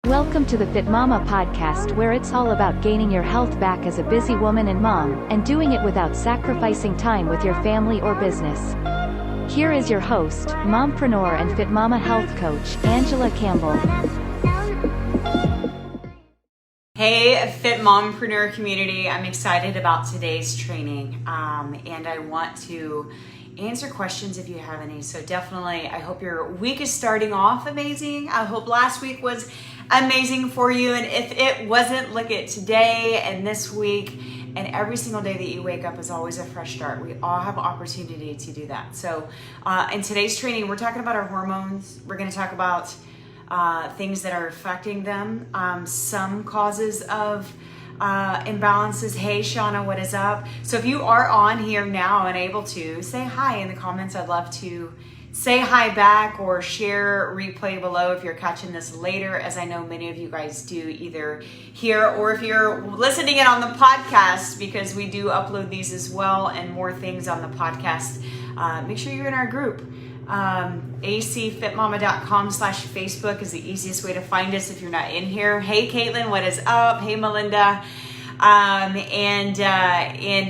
Welcome to the FitMama Podcast, where it's all about gaining your health back as a busy woman and mom, and doing it without sacrificing time with your family or business. Here is your host, mompreneur and FitMama health coach, Angela Campbell. Hey, Fit Mompreneur community. I'm excited about today's training, and I want to answer questions if you have any. So definitely, I hope your week is starting off amazing. I hope last week was amazing for you. And if it wasn't, look at today and this week and every single day that you wake up is always a fresh start. We all have opportunity to do that. So in today's training, we're talking about our hormones. We're going to talk about things that are affecting them, some causes of imbalances. Hey, Shauna, what is up? So if you are on here now and able to, say hi in the comments. I'd love to say hi back or share replay below if you're catching this later, as I know many of you guys do either here or if you're listening in on the podcast, because we do upload these as well and more things on the podcast. Make sure you're in our group. acfitmama.com/Facebook is the easiest way to find us if you're not in here. Hey, Caitlin, what is up? Hey, Melinda. And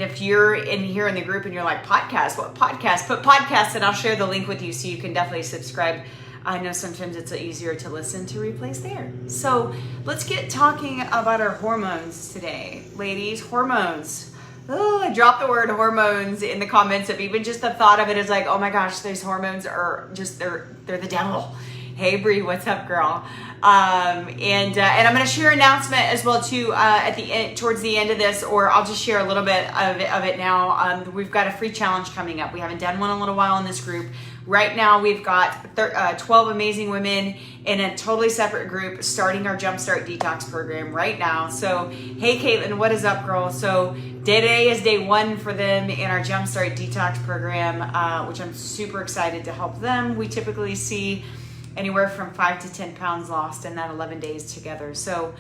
if you're in here in the group and you're like, podcast, what podcast? Put podcast and I'll share the link with you so you can definitely subscribe. I know sometimes it's easier to listen to replays there. So let's get talking about our hormones today. Ladies, hormones. Oh, I dropped the word hormones in the comments of even just the thought of it is like, oh my gosh, these hormones are just, they're the devil. Hey, Bree, what's up, girl? And I'm going to share an announcement as well too at the end, towards the end of this, or I'll just share a little bit of it now. We've got a free challenge coming up. We haven't done one in a little while in this group. Right now, we've got 12 amazing women in a totally separate group starting our Jumpstart Detox program right now. So, hey, Caitlin, what is up, girl? So today is day one for them in our Jumpstart Detox program, which I'm super excited to help them. We typically see anywhere from 5 to 10 pounds lost in that 11 days together. So,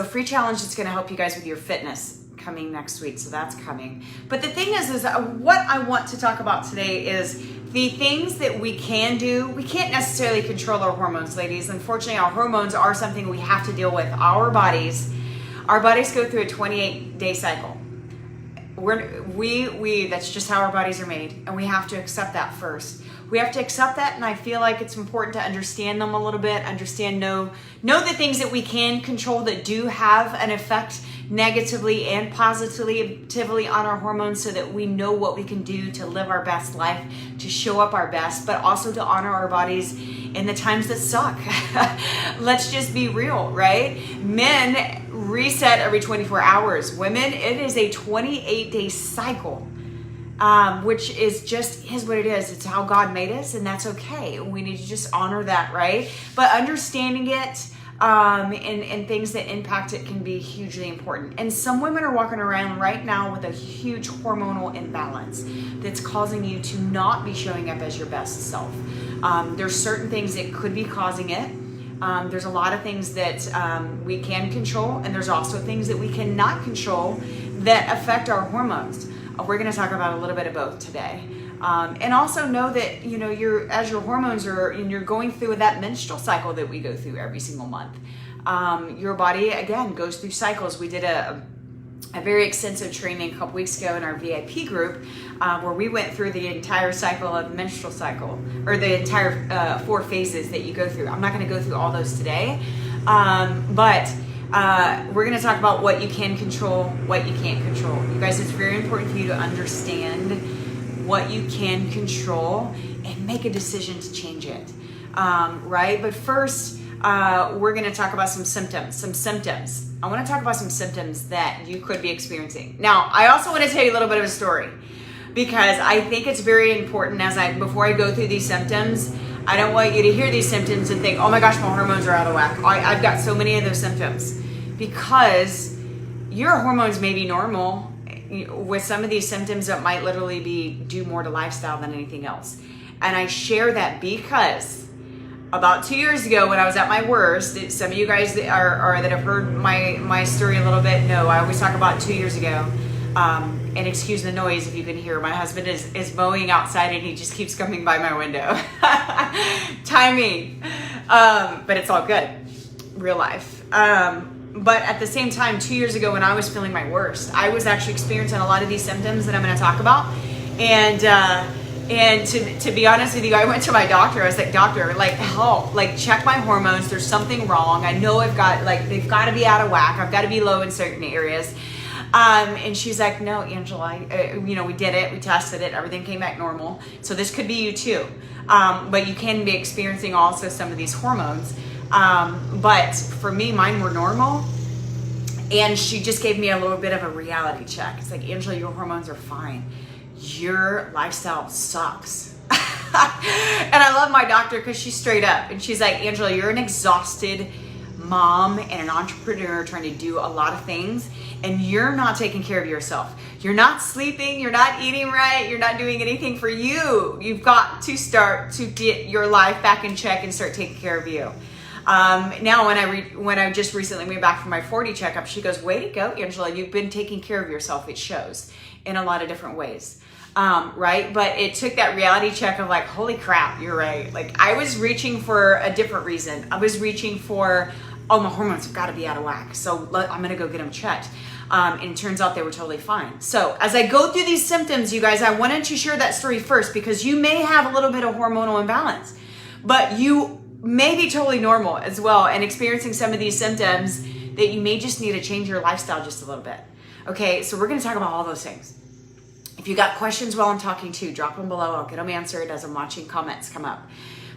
free challenge is going to help you guys with your fitness coming next week. So that's coming. But the thing is what I want to talk about today is the things that we can do. We can't necessarily control our hormones, ladies. Unfortunately, our hormones are something we have to deal with. Our bodies go through a 28-day cycle. That's just how our bodies are made, and we have to accept that first. We have to accept that, and I feel like it's important to understand them a little bit, know the things that we can control that do have an effect negatively and positively on our hormones, so that we know what we can do to live our best life, to show up our best, but also to honor our bodies in the times that suck. Let's just be real, right? Men reset every 24 hours. Women, it is a 28-day cycle. Which is what it is. It's how God made us, and that's okay. We need to just honor that, right? But understanding it and things that impact it can be hugely important. And some women are walking around right now with a huge hormonal imbalance that's causing you to not be showing up as your best self. There's certain things that could be causing it. There's a lot of things that we can control, and there's also things that we cannot control that affect our hormones. We're going to talk about a little bit of both today. And also know that, as your hormones you're going through that menstrual cycle that we go through every single month. Your body, again, goes through cycles. We did a very extensive training a couple weeks ago in our VIP group where we went through the entire cycle of menstrual cycle, or the entire 4 phases that you go through. I'm not going to go through all those today, but we're going to talk about what you can control, what you can't control. You guys, it's very important for you to understand what you can control and make a decision to change it, right? But first, we're going to talk about some symptoms. I want to talk about some symptoms that you could be experiencing. Now, I also want to tell you a little bit of a story, because I think it's very important before I go through these symptoms. I don't want you to hear these symptoms and think, oh my gosh, my hormones are out of whack. I've got so many of those symptoms, because your hormones may be normal. With some of these symptoms, it might literally be due more to lifestyle than anything else. And I share that because about 2 years ago, when I was at my worst, some of you guys that have heard my story a little bit know I always talk about 2 years ago. And excuse the noise if you can hear. My husband is mowing outside and he just keeps coming by my window. Timing. But it's all good, real life. But at the same time, 2 years ago when I was feeling my worst, I was actually experiencing a lot of these symptoms that I'm going to talk about. And to be honest with you, I went to my doctor. I was like, doctor, like, help, like, check my hormones. There's something wrong. I know they've got to be out of whack. I've got to be low in certain areas. And she's like, no, Angela, we did it. We tested it. Everything came back normal. So this could be you too. But you can be experiencing also some of these hormones. But for me, mine were normal. And she just gave me a little bit of a reality check. It's like, Angela, your hormones are fine. Your lifestyle sucks. And I love my doctor because she's straight up. And she's like, Angela, you're an exhausted mom and an entrepreneur trying to do a lot of things. And you're not taking care of yourself. You're not sleeping. You're not eating right. You're not doing anything for you. You've got to start to get your life back in check and start taking care of you. Now, when I just recently went back from my 40 checkup, she goes, way to go, Angela. You've been taking care of yourself. It shows in a lot of different ways. Right? But it took that reality check of like, holy crap, you're right. Like I was reaching for a different reason. I was reaching for, oh, my hormones have got to be out of whack. So I'm going to go get them checked. And it turns out they were totally fine. So as I go through these symptoms, you guys, I wanted to share that story first because you may have a little bit of hormonal imbalance, but you may be totally normal as well and experiencing some of these symptoms that you may just need to change your lifestyle just a little bit. Okay, so we're going to talk about all those things. If you got questions while I'm talking too, drop them below. I'll get them answered as I'm watching comments come up.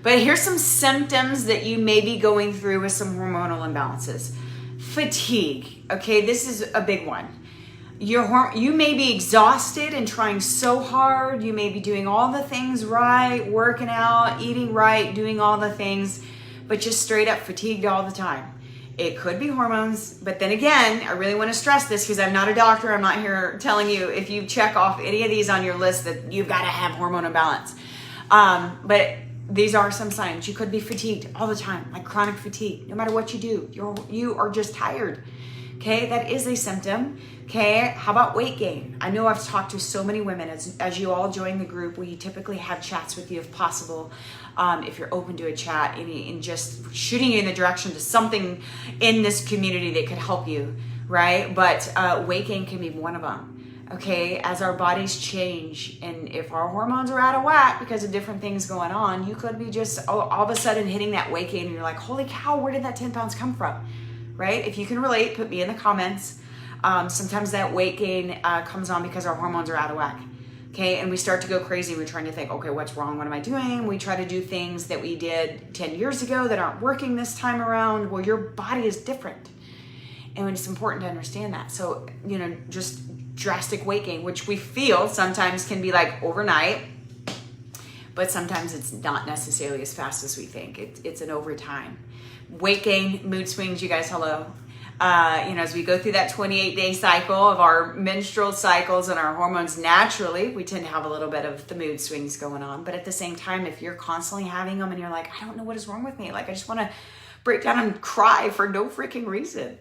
But here's some symptoms that you may be going through with some hormonal imbalances. Fatigue. Okay, this is a big one. You may be exhausted and trying so hard. You may be doing all the things right, working out, eating right, doing all the things, but just straight up fatigued all the time. It could be hormones, but then again, I really want to stress this because I'm not a doctor. I'm not here telling you if you check off any of these on your list that you've got to have hormone imbalance. But these are some signs. You could be fatigued all the time, like chronic fatigue. No matter what you do, you are just tired. Okay, that is a symptom. Okay, how about weight gain? I know I've talked to so many women. As you all join the group, we typically have chats with you if possible. If you're open to a chat and just shooting you in the direction to something in this community that could help you, right? But weight gain can be one of them. Okay, as our bodies change and if our hormones are out of whack because of different things going on, you could be just all of a sudden hitting that weight gain and you're like, holy cow, where did that 10 pounds come from? Right? If you can relate, put me in the comments. Sometimes that weight gain comes on because our hormones are out of whack. Okay, and we start to go crazy. We're trying to think, okay, what's wrong? What am I doing? We try to do things that we did 10 years ago that aren't working this time around. Well, your body is different. And it's important to understand that. So, just drastic weight gain, which we feel sometimes can be like overnight, but sometimes it's not necessarily as fast as we think. It's an over time. Weight gain, mood swings, you guys, hello. As we go through that 28-day cycle of our menstrual cycles and our hormones, naturally, we tend to have a little bit of the mood swings going on. But at the same time, if you're constantly having them and you're like, I don't know what is wrong with me. Like, I just want to break down and cry for no freaking reason.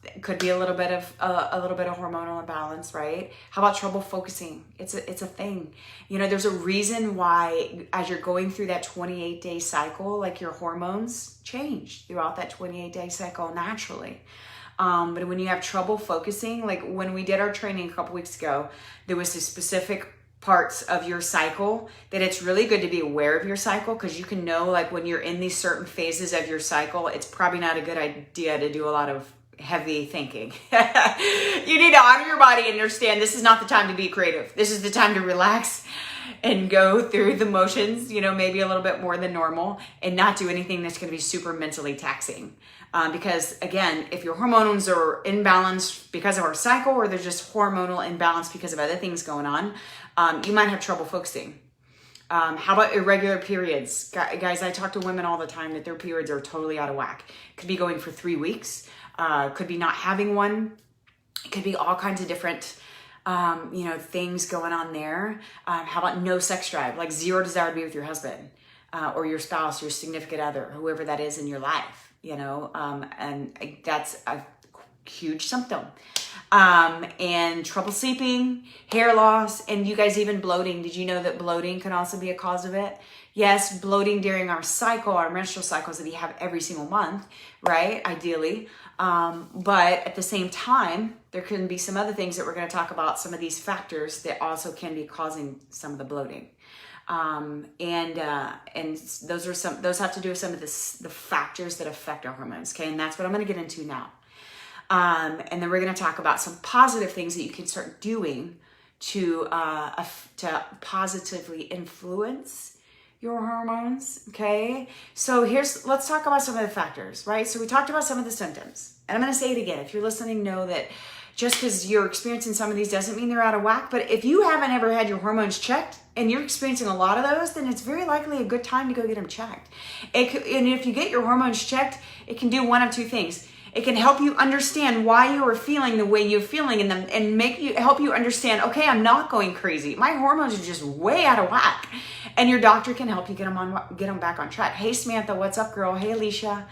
It could be a little bit of hormonal imbalance, right? How about trouble focusing? It's a thing. There's a reason why as you're going through that 28-day cycle, like your hormones change throughout that 28-day cycle naturally. But when you have trouble focusing, like when we did our training a couple weeks ago, there was this specific parts of your cycle that it's really good to be aware of your cycle because you can know like when you're in these certain phases of your cycle, it's probably not a good idea to do a lot of heavy thinking. You need to honor your body and understand this is not the time to be creative. This is the time to relax and go through the motions, maybe a little bit more than normal and not do anything that's going to be super mentally taxing. Because again, if your hormones are imbalanced because of our cycle or there's just hormonal imbalance because of other things going on, you might have trouble focusing. How about irregular periods? Guys, I talk to women all the time that their periods are totally out of whack. Could be going for 3 weeks. Could be not having one. It could be all kinds of different, things going on there. How about no sex drive? Like zero desire to be with your husband or your spouse, your significant other, whoever that is in your life, and that's a huge symptom. And trouble sleeping, hair loss, and you guys even bloating. Did you know that bloating can also be a cause of it? Yes, bloating during our cycle, our menstrual cycles that we have every single month, right? Ideally. But at the same time, there can be some other things that we're going to talk about, some of these factors that also can be causing some of the bloating. And those have to do with some of the factors that affect our hormones. Okay. And that's what I'm going to get into now. And then we're going to talk about some positive things that you can start doing to positively influence your hormones. Okay. So let's talk about some of the factors, right? So we talked about some of the symptoms, and I'm going to say it again. If you're listening, know that just because you're experiencing some of these doesn't mean they're out of whack. But if you haven't ever had your hormones checked and you're experiencing a lot of those, then it's very likely a good time to go get them checked. And if you get your hormones checked, it can do one of two things. It can help you understand why you are feeling the way you're feeling, and help you understand, okay, I'm not going crazy. My hormones are just way out of whack. And your doctor can help you get them back on track. Hey, Samantha, what's up, girl? Hey, Alicia,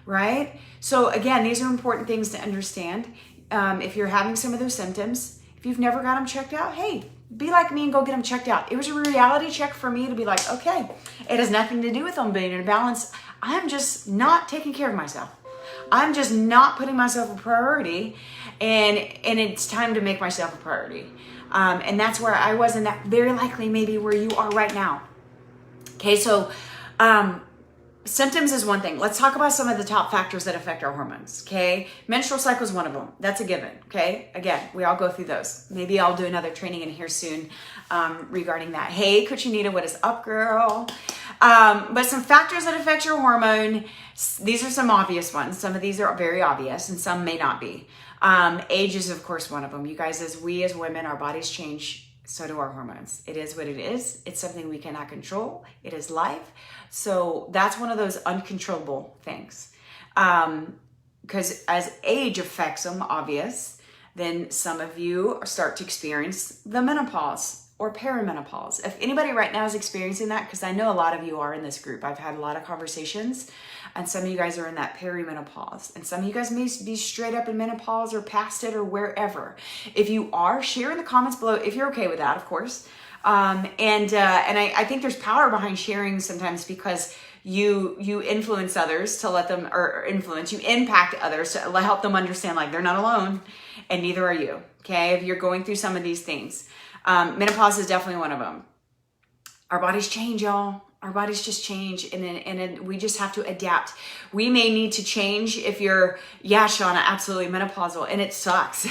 right? So again, these are important things to understand. If you're having some of those symptoms, if you've never got them checked out, hey, be like me and go get them checked out. It was a reality check for me to be like, okay, it has nothing to do with them being in balance. I'm just not taking care of myself. I'm just not putting myself a priority, and it's time to make myself a priority. And that's where I was, and that very likely maybe where you are right now. Okay, so symptoms is one thing. Let's talk about some of the top factors that affect our hormones. Okay, menstrual cycle is one of them. That's a given. Okay, again, we all go through those. Maybe I'll do another training in here soon regarding that. Hey, Coach Anita, what is up, girl? But some factors that affect your hormone, these are some obvious ones. Some of these are very obvious and some may not be. Age is, of course, one of them. You guys, as women, our bodies change, so do our hormones. It is what it is. It's something we cannot control. It is life. So that's one of those uncontrollable things. Because as age affects them, obvious, then some of you start to experience the menopause or perimenopause. If anybody right now is experiencing that, because I know a lot of you are in this group, I've had a lot of conversations, and some of you guys are in that perimenopause, and some of you guys may be straight up in menopause or past it or wherever. If you are, share in the comments below if you're okay with that, of course. And I think there's power behind sharing sometimes, because you influence others to let them, you impact others to help them understand like they're not alone, and neither are you. Okay, if you're going through some of these things. Menopause is definitely one of them. Our bodies change, y'all. Our bodies just change, and we just have to adapt. We may need to change if you're, yeah, Shauna, absolutely menopausal, and it sucks.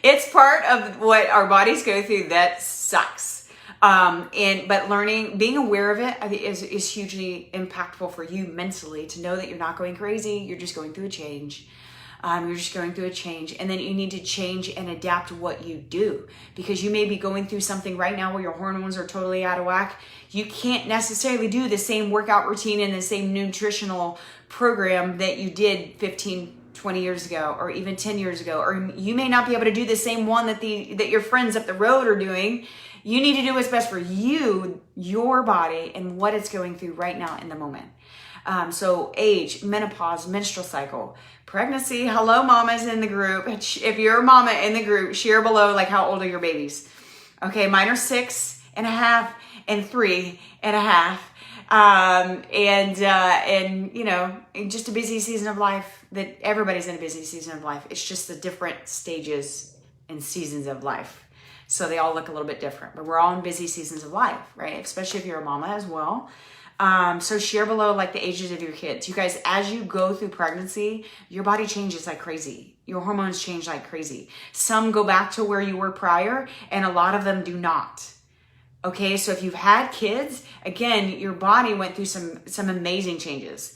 It's part of what our bodies go through that sucks. But being aware of it, I think is hugely impactful for you mentally, to know that you're not going crazy. You're just going through a change. You're just going through a change, and then you need to change and adapt what you do, because you may be going through something right now where your hormones are totally out of whack. You can't necessarily do the same workout routine and the same nutritional program that you did 15, 20 years ago, or even 10 years ago, or you may not be able to do the same one that your friends up the road are doing. You need to do what's best for you, your body, and what it's going through right now in the moment. So age, menopause, menstrual cycle, pregnancy. Hello, mamas in the group. If you're a mama in the group, share below, like, how old are your babies? Okay, mine are 6.5 and 3.5. And you know, just a busy season of life, that everybody's in a busy season of life. It's just the different stages and seasons of life. So they all look a little bit different, but we're all in busy seasons of life, right? Especially if you're a mama as well. So share below, like, the ages of your kids. You guys, as you go through pregnancy, your body changes like crazy. Your hormones change like crazy. Some go back to where you were prior, and a lot of them do not. Okay, so if you've had kids, again, your body went through some amazing changes.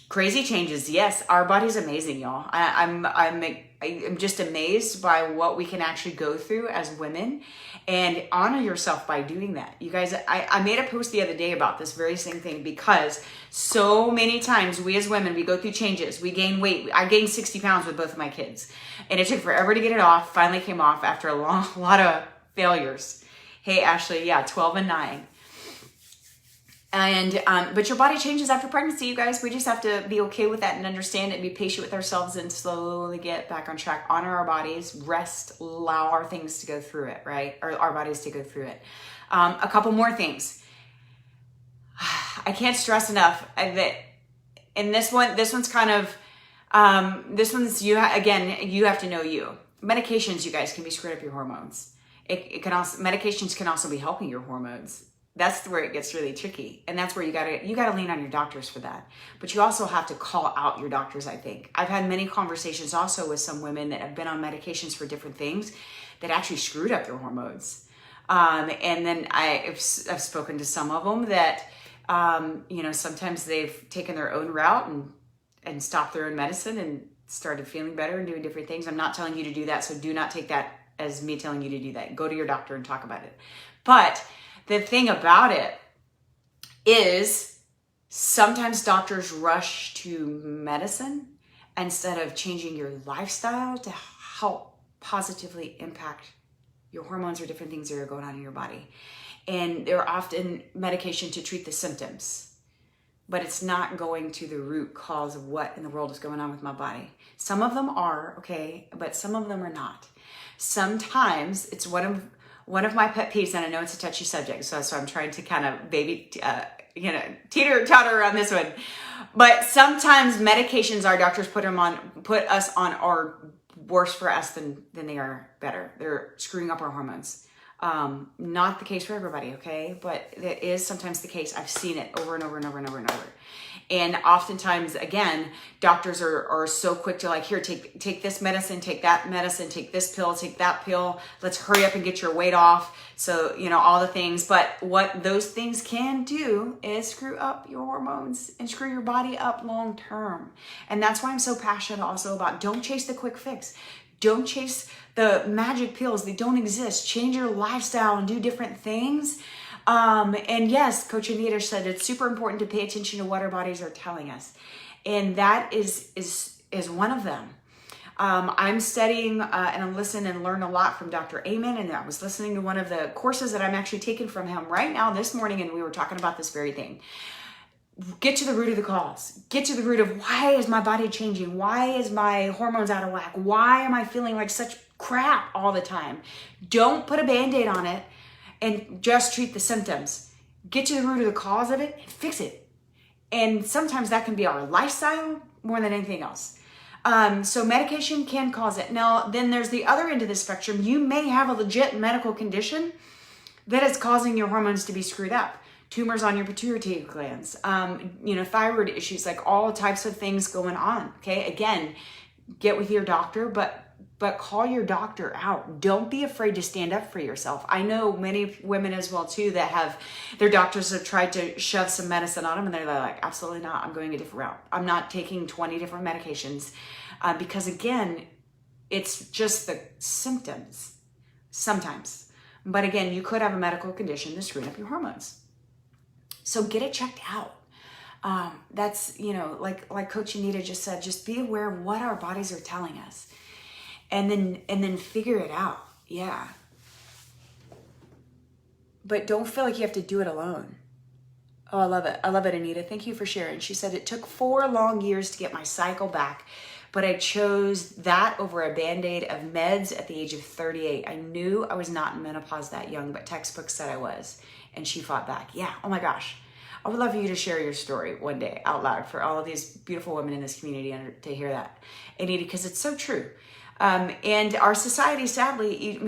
Crazy changes, yes. Our body's amazing, y'all. I'm just amazed by what we can actually go through as women, and honor yourself by doing that. You guys, I made a post the other day about this very same thing, because so many times we as women, we go through changes. We gain weight. I gained 60 pounds with both of my kids, and it took forever to get it off. Finally came off after a lot of failures. Hey, Ashley, yeah, 12 and 9. And but your body changes after pregnancy, you guys. We just have to be okay with that and understand it, be patient with ourselves, and slowly get back on track. Honor our bodies, rest, allow our things to go through it, right? Or our bodies to go through it. A couple more things. I can't stress enough that, and this one's kind of, you have to know you. Medications, you guys, can be screwing up your hormones. Medications can also be helping your hormones. That's where it gets really tricky. And that's where you gotta lean on your doctors for that. But you also have to call out your doctors, I think. I've had many conversations also with some women that have been on medications for different things that actually screwed up their hormones. And then I've spoken to some of them that, sometimes they've taken their own route and stopped their own medicine and started feeling better and doing different things. I'm not telling you to do that, so do not take that as me telling you to do that. Go to your doctor and talk about it. But the thing about it is sometimes doctors rush to medicine instead of changing your lifestyle to help positively impact your hormones or different things that are going on in your body. And they're often medication to treat the symptoms, but it's not going to the root cause of what in the world is going on with my body. Some of them are, okay, but some of them are not. Sometimes it's one of my pet peeves, and I know it's a touchy subject, so I'm trying to kind of teeter-totter around this one. But sometimes medications our doctors put us on are worse for us than they are better. They're screwing up our hormones. Not the case for everybody, okay? But it is sometimes the case. I've seen it over and over and over and over and over. And oftentimes, again, doctors are so quick to like, here, take this medicine, take that medicine, take this pill, take that pill. Let's hurry up and get your weight off. So, all the things. But what those things can do is screw up your hormones and screw your body up long term. And that's why I'm so passionate also about don't chase the quick fix. Don't chase the magic pills. They don't exist. Change your lifestyle and do different things. And yes, Coach Anita said it's super important to pay attention to what our bodies are telling us. And that is one of them. I'm studying and I listen and learn a lot from Dr. Amen. And I was listening to one of the courses that I'm actually taking from him right now this morning. And we were talking about this very thing. Get to the root of the cause. Get to the root of why is my body changing? Why is my hormones out of whack? Why am I feeling like such crap all the time? Don't put a Band-Aid on it and just treat the symptoms. Get to the root of the cause of it and fix it. And sometimes that can be our lifestyle more than anything else. So medication can cause it. Now, then there's the other end of the spectrum. You may have a legit medical condition that is causing your hormones to be screwed up. Tumors on your pituitary glands, thyroid issues, like all types of things going on. Okay. Again, get with your doctor, but call your doctor out. Don't be afraid to stand up for yourself. I know many women as well too that have their doctors have tried to shove some medicine on them and they're like, absolutely not. I'm going a different route. I'm not taking 20 different medications because again, it's just the symptoms sometimes. But again, you could have a medical condition that's screwing up your hormones. So get it checked out. That's, like Coach Anita just said, just be aware of what our bodies are telling us and then figure it out. Yeah. But don't feel like you have to do it alone. Oh, I love it. I love it, Anita. Thank you for sharing. She said, it took 4 long years to get my cycle back, but I chose that over a Band-Aid of meds at the age of 38. I knew I was not in menopause that young, but textbooks said I was. And she fought back. Yeah. Oh my gosh. I would love for you to share your story one day out loud for all of these beautiful women in this community to hear that, Anita, because it's so true. And our society, sadly,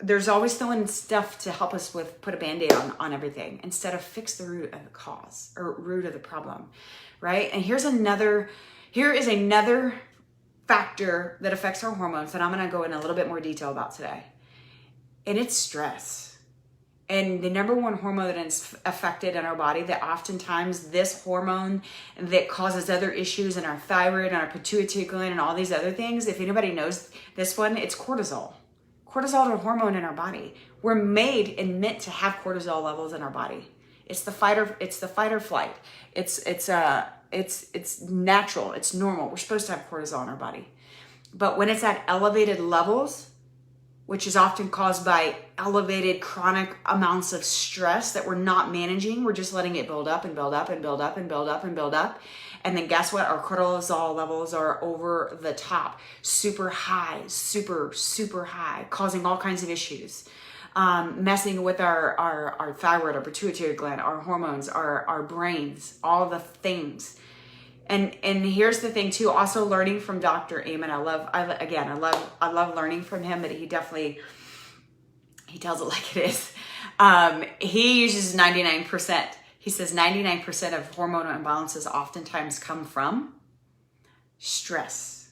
there's always throwing stuff to help us put a Band-Aid on everything instead of fix the root of the cause or root of the problem, right? And here is another factor that affects our hormones that I'm going to go in a little bit more detail about today. And it's stress. And the number one hormone that's affected in our body, that oftentimes this hormone that causes other issues in our thyroid and our pituitary gland and all these other things, if anybody knows this one, it's cortisol. Cortisol is a hormone in our body. We're made and meant to have cortisol levels in our body. It's the fight or flight. It's natural. It's normal. We're supposed to have cortisol in our body. But when it's at elevated levels, which is often caused by elevated chronic amounts of stress that we're not managing. We're just letting it build up and build up and build up and build up and build up. And then guess what? Our cortisol levels are over the top, super high, super, super high, causing all kinds of issues. messing with our thyroid, our pituitary gland, our hormones, our brains, all the things. And here's the thing too, also learning from Dr. Amen. I love learning from him, but he tells it like it is. He uses 99%. He says 99% of hormonal imbalances oftentimes come from stress.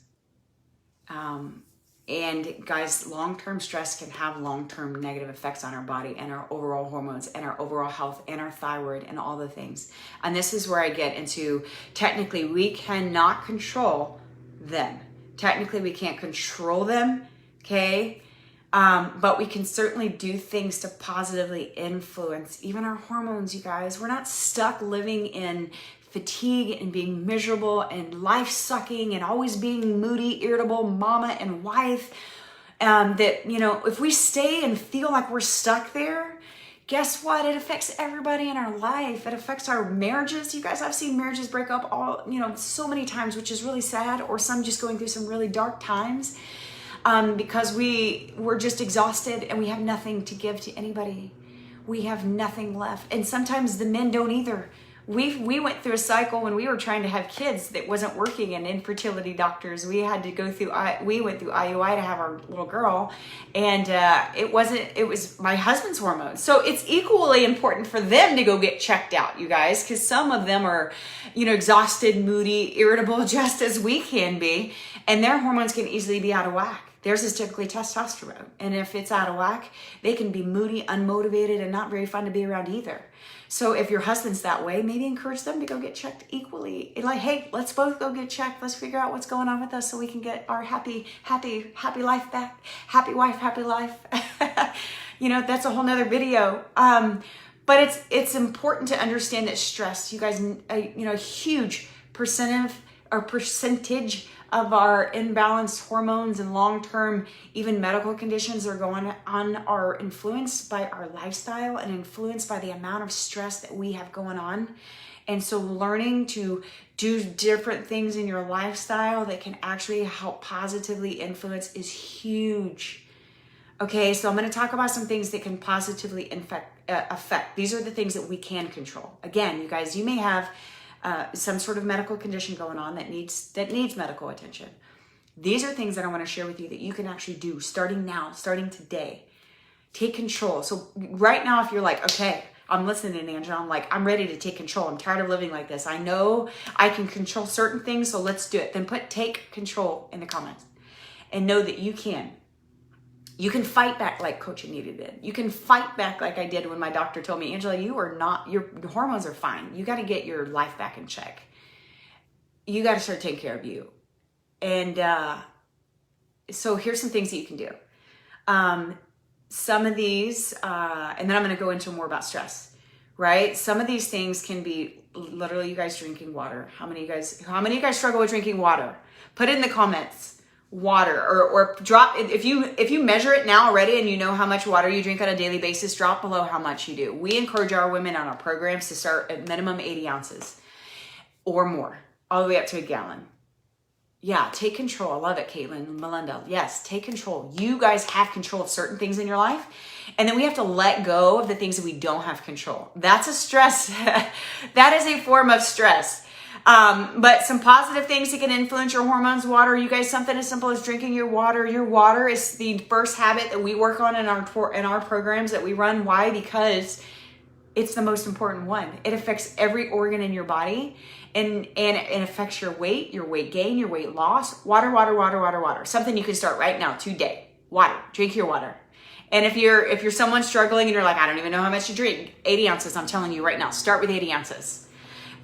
And guys, long-term stress can have long-term negative effects on our body and our overall hormones and our overall health and our thyroid and all the things. And this is where I get into, technically, we cannot control them. Technically, we can't control them, okay? But we can certainly do things to positively influence even our hormones, you guys. We're not stuck living in fatigue and being miserable and life sucking and always being moody, irritable mama and wife. That, you know, if we stay and feel like we're stuck there, guess what? It affects everybody in our life. It affects our marriages. You guys, I've seen marriages break up so many times, which is really sad, or some just going through some really dark times. Because we're just exhausted and we have nothing to give to anybody. We have nothing left. And sometimes the men don't either. We went through a cycle when we were trying to have kids that wasn't working, and infertility doctors, we went through IUI to have our little girl, and it was my husband's hormones. So it's equally important for them to go get checked out, you guys, because some of them are, exhausted, moody, irritable, just as we can be, and their hormones can easily be out of whack. Theirs is typically testosterone. And if it's out of whack, they can be moody, unmotivated, and not very fun to be around either. So if your husband's that way, maybe encourage them to go get checked equally. Like, hey, let's both go get checked. Let's figure out what's going on with us so we can get our happy life back. Happy wife, happy life. That's a whole nother video. But it's important to understand that stress, you guys, a huge percentage of our imbalanced hormones and long-term even medical conditions are going on are influenced by our lifestyle and influenced by the amount of stress that we have going on. And so learning to do different things in your lifestyle that can actually help positively influence is huge. Okay, so I'm going to talk about some things that can positively affect. These are the things that we can control. Again, you guys, you may have some sort of medical condition going on that needs medical attention. These are things that I want to share with you that you can actually do starting now, starting today. Take control. So right now, if you're like, okay, I'm listening, Angela, I'm ready to take control. I'm tired of living like this. I know I can control certain things, so let's do it. Then put take control in the comments and know that you can. You can fight back like Coach Anita did. You can fight back like I did when my doctor told me, Angela, your hormones are fine. You got to get your life back in check. You got to start taking care of you. And so here's some things that you can do. Some of these, and then I'm going to go into more about stress, right? Some of these things can be literally you guys drinking water. How many of you guys struggle with drinking water? Put it in the comments. Water or drop if you measure it now already and you know how much water you drink on a daily basis, drop below how much you do. We encourage our women on our programs to start at minimum 80 ounces or more, all the way up to a gallon. Yeah, take control. I love it, Caitlin, Melinda. Yes, take control. You guys have control of certain things in your life, and then we have to let go of the things that we don't have control. That's a stress. That is a form of stress. But some positive things that can influence your hormones, water, you guys, something as simple as drinking your water. Your water is the first habit that we work on in our programs that we run. Why? Because it's the most important one. It affects every organ in your body and it affects your weight gain, your weight loss. Water. Something you can start right now today. Water, drink your water. And if you're someone struggling and you're like, I don't even know how much to drink, 80 ounces, I'm telling you right now, start with 80 ounces.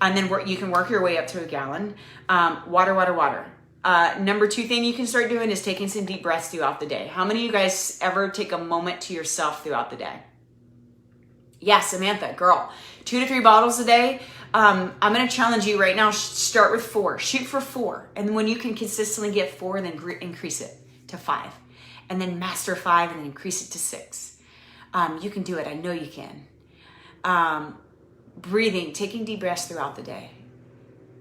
And then you can work your way up to a gallon. Water. Number 2 thing you can start doing is taking some deep breaths throughout the day. How many of you guys ever take a moment to yourself throughout the day? Yeah, Samantha, girl, 2 to 3 bottles a day. I'm going to challenge you right now. Start with 4. Shoot for 4. And when you can consistently get 4, then increase it to 5. And then master 5 and then increase it to 6. You can do it. I know you can. Breathing, taking deep breaths throughout the day.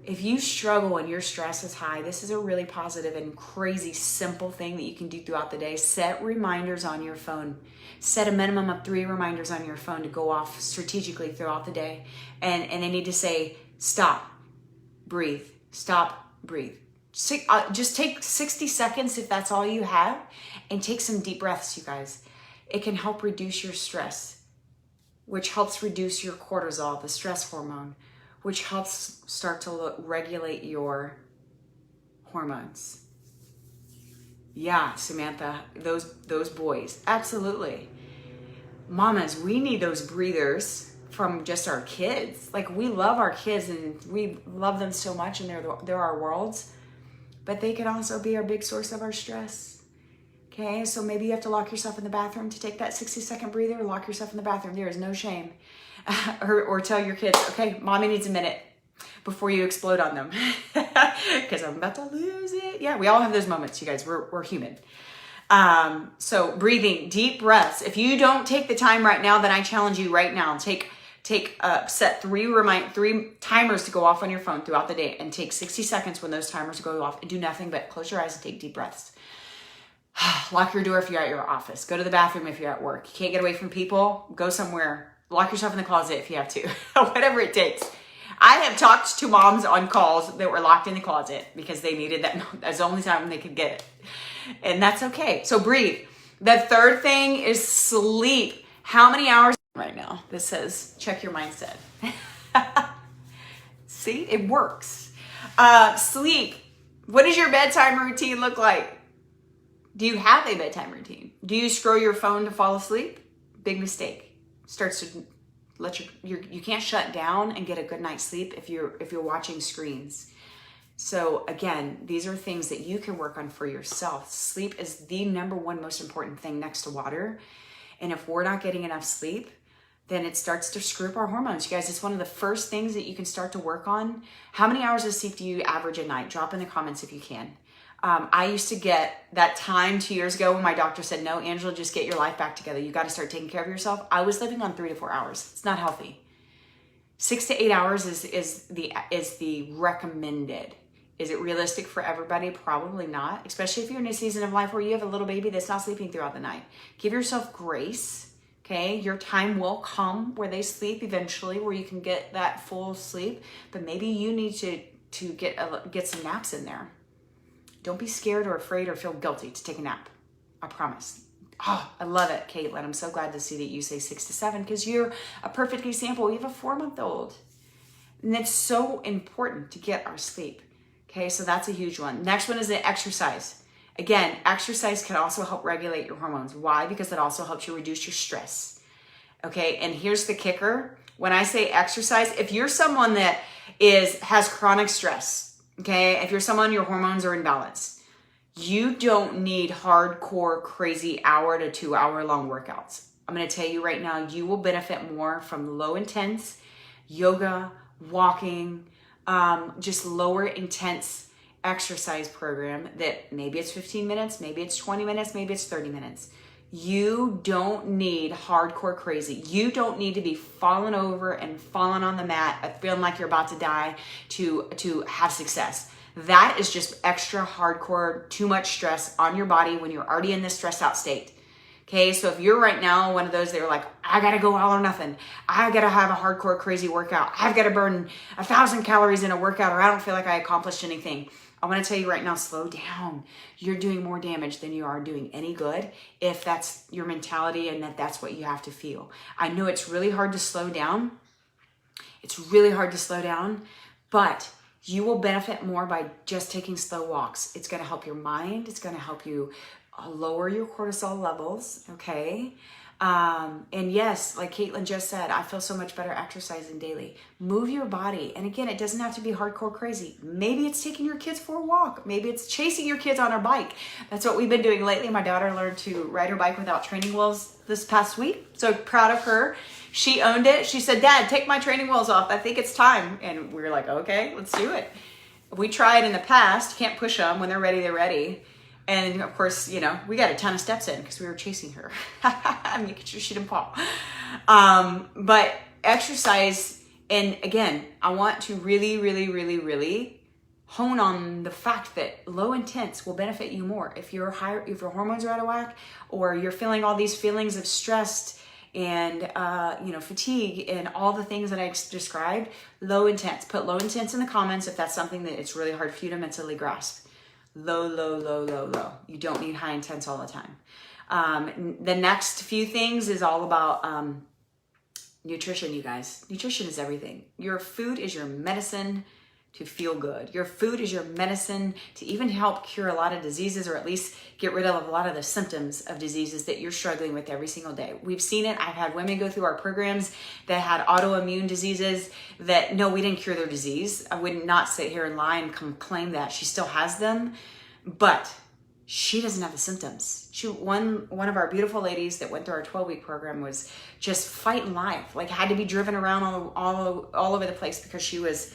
If you struggle and your stress is high, this is a really positive and crazy simple thing that you can do throughout the day. Set reminders on your phone. Set a minimum of 3 reminders on your phone to go off strategically throughout the day. And they need to say, stop, breathe, stop, breathe. Just take 60 seconds if that's all you have, and take some deep breaths, you guys. It can help reduce your stress, which helps reduce your cortisol, the stress hormone, which helps start to regulate your hormones. Yeah, Samantha, those boys, absolutely. Mamas, we need those breathers from just our kids. Like, we love our kids and we love them so much, and they're our worlds, but they can also be a big source of our stress. Okay, so maybe you have to lock yourself in the bathroom to take that 60-second breather. Lock yourself in the bathroom. There is no shame. Or tell your kids, okay, mommy needs a minute before you explode on them because I'm about to lose it. Yeah, we all have those moments, you guys. We're human. So breathing, deep breaths. If you don't take the time right now, then I challenge you right now. Set 3 timers to go off on your phone throughout the day, and take 60 seconds when those timers go off, and do nothing but close your eyes and take deep breaths. Lock your door if you're at your office. Go to the bathroom if you're at work. You can't get away from people, go somewhere. Lock yourself in the closet if you have to. Whatever it takes. I have talked to moms on calls that were locked in the closet because they needed that. That's the only time they could get it. And that's okay. So breathe. The third thing is sleep. How many hours right now? This says, check your mindset. See, it works. Sleep. What does your bedtime routine look like? Do you have a bedtime routine? Do you scroll your phone to fall asleep? Big mistake. Starts to let you can't shut down and get a good night's sleep if you're watching screens. So again, these are things that you can work on for yourself. Sleep is the number one most important thing next to water. And if we're not getting enough sleep, then it starts to screw up our hormones. You guys, it's one of the first things that you can start to work on. How many hours of sleep do you average a night? Drop in the comments if you can. I used to get that time 2 years ago when my doctor said, no, Angela, just get your life back together. You got to start taking care of yourself. I was living on 3 to 4 hours. It's not healthy. 6 to 8 hours is the recommended. Is it realistic for everybody? Probably not, especially if you're in a season of life where you have a little baby that's not sleeping throughout the night. Give yourself grace, okay? Your time will come where they sleep eventually, where you can get that full sleep, but maybe you need to get some naps in there. Don't be scared or afraid or feel guilty to take a nap. I promise. Oh, I love it, Caitlin. I'm so glad to see that you say 6 to 7 because you're a perfect example. We have a 4-month-old. And it's so important to get our sleep. Okay, so that's a huge one. Next one is the exercise. Again, exercise can also help regulate your hormones. Why? Because it also helps you reduce your stress. Okay, and here's the kicker. When I say exercise, if you're someone that has chronic stress, okay, if you're someone your hormones are imbalanced, you don't need hardcore, crazy hour to 2 hour long workouts. I'm going to tell you right now, you will benefit more from low intense yoga, walking, just lower intense exercise program that maybe it's 15 minutes, maybe it's 20 minutes, maybe it's 30 minutes. You don't need hardcore crazy. You don't need to be falling over and falling on the mat, feeling like you're about to die to have success. That is just extra hardcore, too much stress on your body when you're already in this stressed out state. Okay, so if you're right now one of those that are like, I gotta go all or nothing. I gotta have a hardcore crazy workout. I've gotta burn 1,000 calories in a workout or I don't feel like I accomplished anything. I want to tell you right now, slow down. You're doing more damage than you are doing any good if that's your mentality and that's what you have to feel. I know it's really hard to slow down. It's really hard to slow down, but you will benefit more by just taking slow walks. It's going to help your mind. It's going to help you lower your cortisol levels, okay? And yes, like Caitlin just said, I feel so much better exercising daily. Move your body. And again, it doesn't have to be hardcore crazy. Maybe it's taking your kids for a walk. Maybe it's chasing your kids on a bike. That's what we've been doing lately. My daughter learned to ride her bike without training wheels this past week. So proud of her. She owned it. She said, Dad, take my training wheels off. I think it's time. And we were like, okay, let's do it. We tried in the past. Can't push them. When they're ready, they're ready. And of course, you know, we got a ton of steps in because we were chasing her, making sure she didn't fall. But exercise And again, I want to really, really, really, really hone on the fact that low intense will benefit you more. If your hormones are out of whack, or you're feeling all these feelings of stressed and fatigue and all the things that I described, low intense. Put low intense in the comments if that's something that it's really hard for you to mentally grasp. Low, low, low, low, low. You don't need high intense all the time. The next few things is all about nutrition, you guys. Nutrition is everything. Your food is your medicine to feel good. Your food is your medicine to even help cure a lot of diseases, or at least get rid of a lot of the symptoms of diseases that you're struggling with every single day. We've seen it. I've had women go through our programs that had autoimmune diseases that, no, we didn't cure their disease. I would not sit here and lie and claim that. She still has them, but she doesn't have the symptoms. One of our beautiful ladies that went through our 12-week program was just fighting life, like had to be driven around all over the place because she was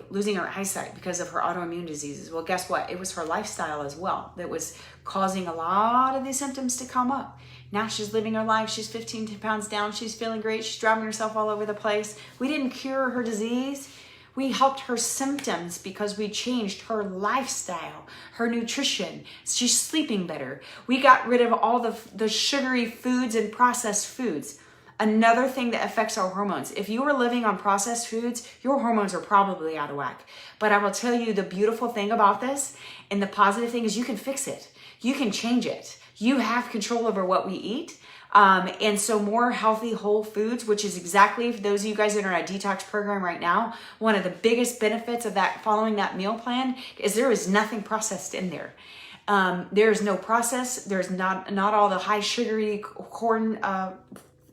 losing her eyesight because of her autoimmune diseases. Well, guess what? It was her lifestyle as well that was causing a lot of these symptoms to come up. Now she's living her life. She's 15 pounds down. She's feeling great. She's driving herself all over the place. We didn't cure her disease. We helped her symptoms because we changed her lifestyle, her nutrition. She's sleeping better. We got rid of all the sugary foods and processed foods. Another thing that affects our hormones. If you are living on processed foods, your hormones are probably out of whack. But I will tell you the beautiful thing about this, and the positive thing, is you can fix it. You can change it. You have control over what we eat. And so more healthy whole foods, which is exactly, for those of you guys that are in a detox program right now, one of the biggest benefits of that, following that meal plan, is there is nothing processed in there. There's no process. There's not all the high sugary corn,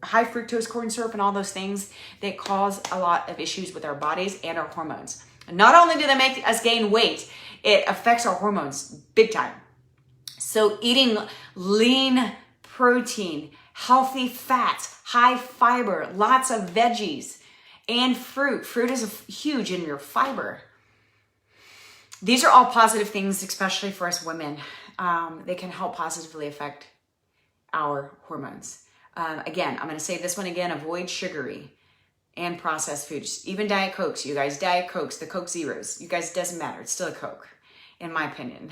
high fructose corn syrup and all those things that cause a lot of issues with our bodies and our hormones. And not only do they make us gain weight, it affects our hormones big time. So eating lean protein, healthy fats, high fiber, lots of veggies, and fruit. Fruit is huge in your fiber. These are all positive things, especially for us women. They can help positively affect our hormones. Again, I'm going to say this one again, avoid sugary and processed foods. Even Diet Cokes, you guys, Diet Cokes, the Coke Zeros, you guys, doesn't matter. It's still a Coke, in my opinion.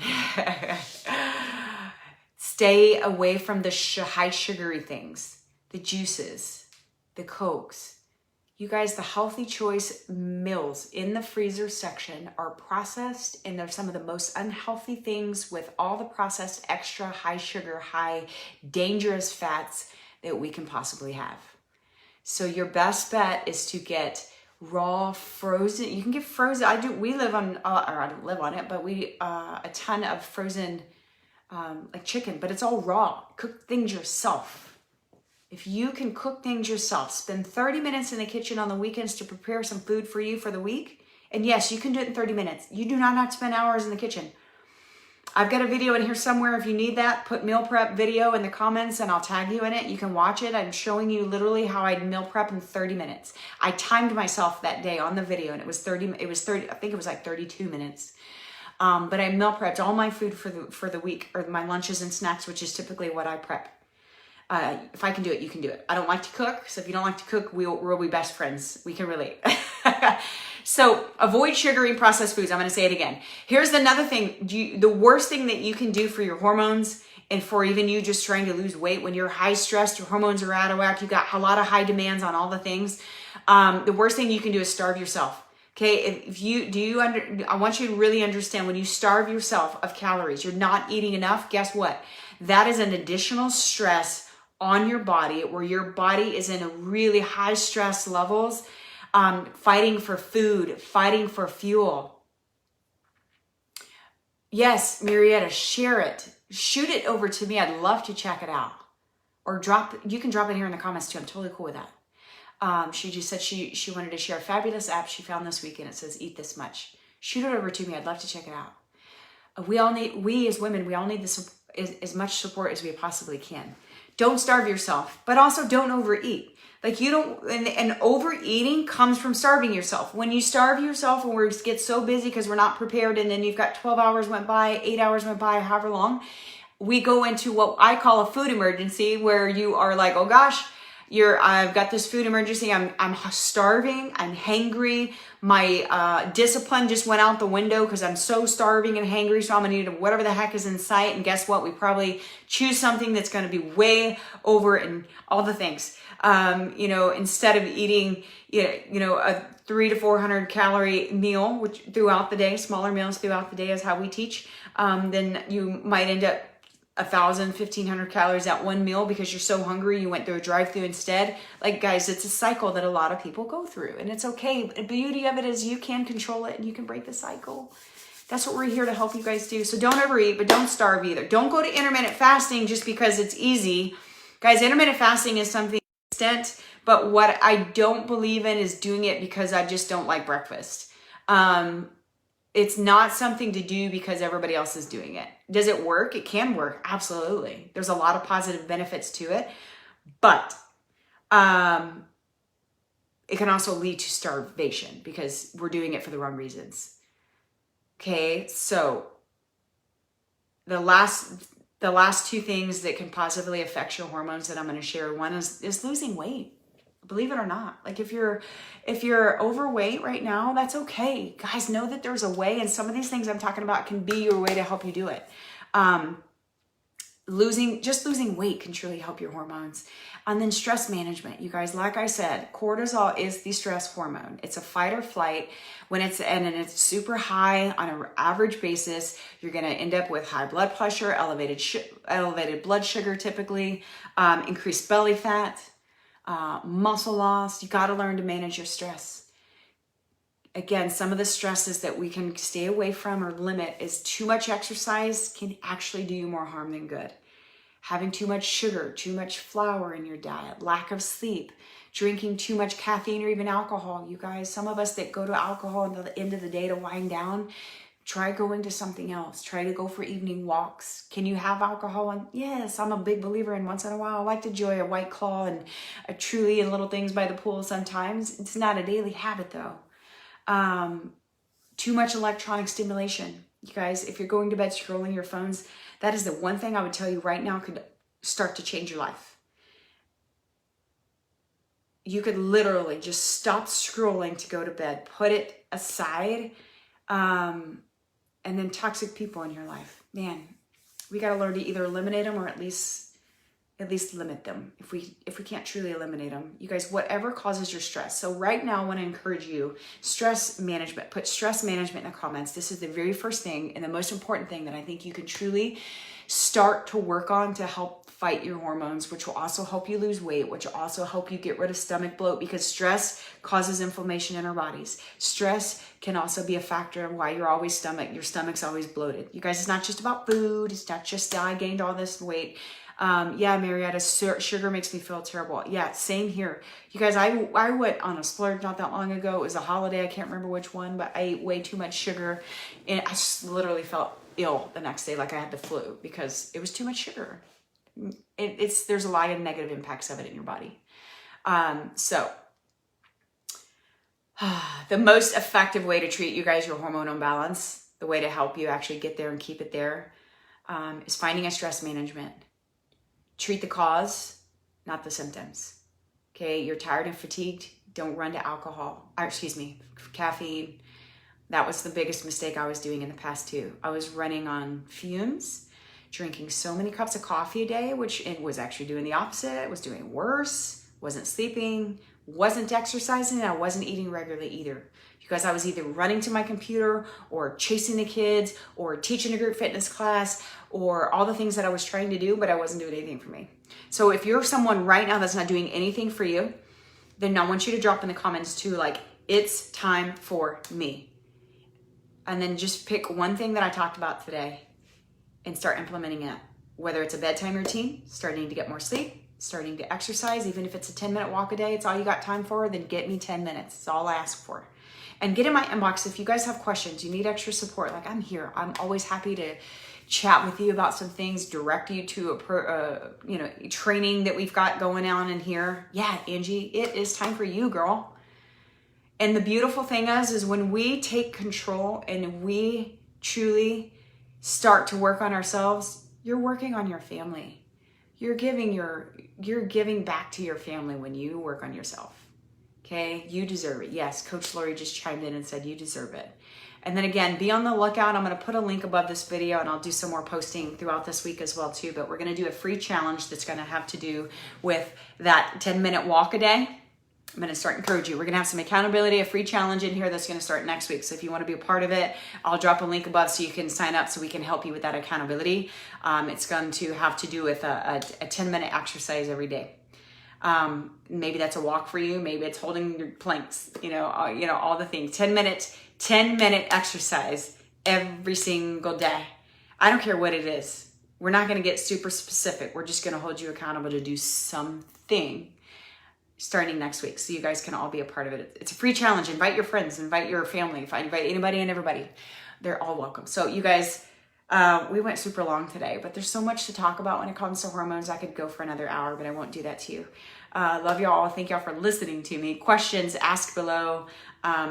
Stay away from the high sugary things, the juices, the Cokes. You guys, the healthy choice meals in the freezer section are processed, and they're some of the most unhealthy things with all the processed extra high sugar, high dangerous fats that we can possibly have. So your best bet is to get raw, frozen. You can get frozen. We live on, or I don't live on it, but we a ton of frozen like chicken, but it's all raw. Cook things yourself. If you can cook things yourself, spend 30 minutes in the kitchen on the weekends to prepare some food for you for the week. And yes, you can do it in 30 minutes. You do not have to spend hours in the kitchen. I've got a video in here somewhere if you need that. Put meal prep video in the comments and I'll tag you in it. You can watch it. I'm showing you literally how I meal prep in 30 minutes. I timed myself that day on the video and it was 30, I think it was like 32 minutes. But I meal prepped all my food for the week, or my lunches and snacks, which is typically what I prep. If I can do it, you can do it. I don't like to cook, so if you don't like to cook, we'll be best friends. We can relate. So avoid sugary and processed foods. I'm going to say it again. Here's another thing. The worst thing that you can do for your hormones, and for even you just trying to lose weight when you're high stressed, your hormones are out of whack, you got a lot of high demands on all the things. The worst thing you can do is starve yourself. Okay, I want you to really understand, when you starve yourself of calories, you're not eating enough, guess what? That is an additional stress on your body, where your body is in a really high stress levels, fighting for food, fighting for fuel. Yes, Marietta, share it. Shoot it over to me. I'd love to check it out. Or you can drop it here in the comments too. I'm totally cool with that. She just said she wanted to share a fabulous app she found this weekend. It says, eat this much. Shoot it over to me. I'd love to check it out. We as women, we all need as much support as we possibly can. Don't starve yourself, but also don't overeat. Like and overeating comes from starving yourself. When you starve yourself and we get so busy because we're not prepared, and then you've got 12 hours went by, 8 hours went by, however long, we go into what I call a food emergency, where you are like, oh gosh, I've got this food emergency. I'm starving. I'm hangry. My discipline just went out the window because I'm so starving and hangry. So I'm gonna eat whatever the heck is in sight. And guess what? We probably choose something that's gonna be way over and all the things. Instead of eating, a 300 to 400 calorie meal, which throughout the day, smaller meals throughout the day is how we teach. Then you might end up 1,000, 1,500 calories at one meal because you're so hungry you went through a drive-through instead. Like, guys, it's a cycle that a lot of people go through, and it's okay. The beauty of it is you can control it and you can break the cycle. That's what we're here to help you guys do. So don't overeat, but don't starve either. Don't go to intermittent fasting just because it's easy. Guys, intermittent fasting is something extent, but what I don't believe in is doing it because I just don't like breakfast. It's not something to do because everybody else is doing it. Does it work? It can work. Absolutely. There's a lot of positive benefits to it, but it can also lead to starvation because we're doing it for the wrong reasons. Okay, so the last two things that can positively affect your hormones that I'm going to share, one is losing weight. Believe it or not. Like if you're overweight right now, that's okay. Guys, know that there's a way, and some of these things I'm talking about can be your way to help you do it. Losing weight can truly help your hormones. And then stress management. You guys, like I said, cortisol is the stress hormone. It's a fight or flight. When it's super high on an average basis, you're going to end up with high blood pressure, elevated blood sugar typically, increased belly fat, muscle loss. You got to learn to manage your stress. Again, some of the stresses that we can stay away from or limit is too much exercise can actually do you more harm than good. Having too much sugar, too much flour in your diet, lack of sleep, drinking too much caffeine or even alcohol. You guys, some of us that go to alcohol until the end of the day to wind down, try going to something else. Try to go for evening walks. Can you have alcohol? Yes, I'm a big believer in once in a while. I like to enjoy a White Claw and a Truly and little things by the pool sometimes. It's not a daily habit though. Too much electronic stimulation. You guys, if you're going to bed scrolling your phones, that is the one thing I would tell you right now could start to change your life. You could literally just stop scrolling to go to bed, put it aside, and then toxic people in your life. Man, we got to learn to either eliminate them or at least limit them if we can't truly eliminate them. You guys, whatever causes your stress. So right now I want to encourage you, stress management. Put stress management in the comments. This is the very first thing and the most important thing that I think you can truly start to work on to help fight your hormones, which will also help you lose weight, which will also help you get rid of stomach bloat, because stress causes inflammation in our bodies. Stress can also be a factor of why your stomach's always bloated. You guys, it's not just about food. It's not just I gained all this weight. Yeah, Marietta, sugar makes me feel terrible. Yeah, same here. You guys, I went on a splurge not that long ago. It was a holiday. I can't remember which one, but I ate way too much sugar. And I just literally felt ill the next day, like I had the flu, because it was too much sugar. There's a lot of negative impacts of it in your body. So the most effective way to treat, you guys, your hormone imbalance, the way to help you actually get there and keep it there, is finding a stress management. Treat the cause, not the symptoms. Okay, you're tired and fatigued, don't run to caffeine. That was the biggest mistake I was doing in the past too. I was running on fumes, drinking so many cups of coffee a day, which it was actually doing the opposite. It was doing worse, wasn't sleeping, wasn't exercising, and I wasn't eating regularly either. Because I was either running to my computer or chasing the kids or teaching a group fitness class or all the things that I was trying to do, but I wasn't doing anything for me. So if you're someone right now that's not doing anything for you, then I want you to drop in the comments too, like, it's time for me. And then just pick one thing that I talked about today and start implementing it. Whether it's a bedtime routine, starting to get more sleep, starting to exercise, even if it's a 10-minute walk a day, it's all you got time for, then get me 10 minutes. It's all I ask for. And get in my inbox if you guys have questions, you need extra support. Like, I'm here. I'm always happy to chat with you about some things, direct you to a training that we've got going on in here. Yeah, Angie, it is time for you, girl. And the beautiful thing is when we take control and we truly start to work on ourselves, you're working on your family. You're giving back to your family when you work on yourself. Okay, you deserve it. Yes, Coach Lori just chimed in and said you deserve it. And then again, be on the lookout. I'm going to put a link above this video, and I'll do some more posting throughout this week as well too. But we're going to do a free challenge that's going to have to do with that 10-minute walk a day. I'm going to start encouraging you. We're going to have some accountability, a free challenge in here that's going to start next week. So if you want to be a part of it, I'll drop a link above so you can sign up so we can help you with that accountability. It's going to have to do with a 10-minute exercise every day. Maybe that's a walk for you. Maybe it's holding your planks, all the things. 10 minute exercise every single day. I don't care what it is. We're not going to get super specific. We're just going to hold you accountable to do something starting next week, so you guys can all be a part of it. It's a free challenge. Invite your friends, invite your family, invite anybody and everybody. They're all welcome. So you guys, we went super long today, but there's so much to talk about when it comes to hormones. I could go for another hour, but I won't do that to you. Love y'all. Thank y'all for listening to me. Questions, ask below.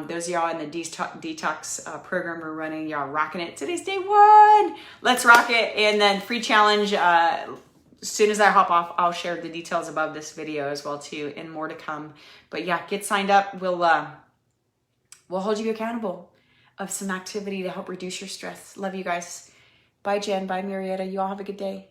Those of y'all in the detox program we're running, y'all rocking it. Today's day 1. Let's rock it. And then free challenge. As soon as I hop off, I'll share the details above this video as well too, and more to come. But yeah, get signed up. We'll hold you accountable of some activity to help reduce your stress. Love you guys. Bye, Jen. Bye, Marietta. You all have a good day.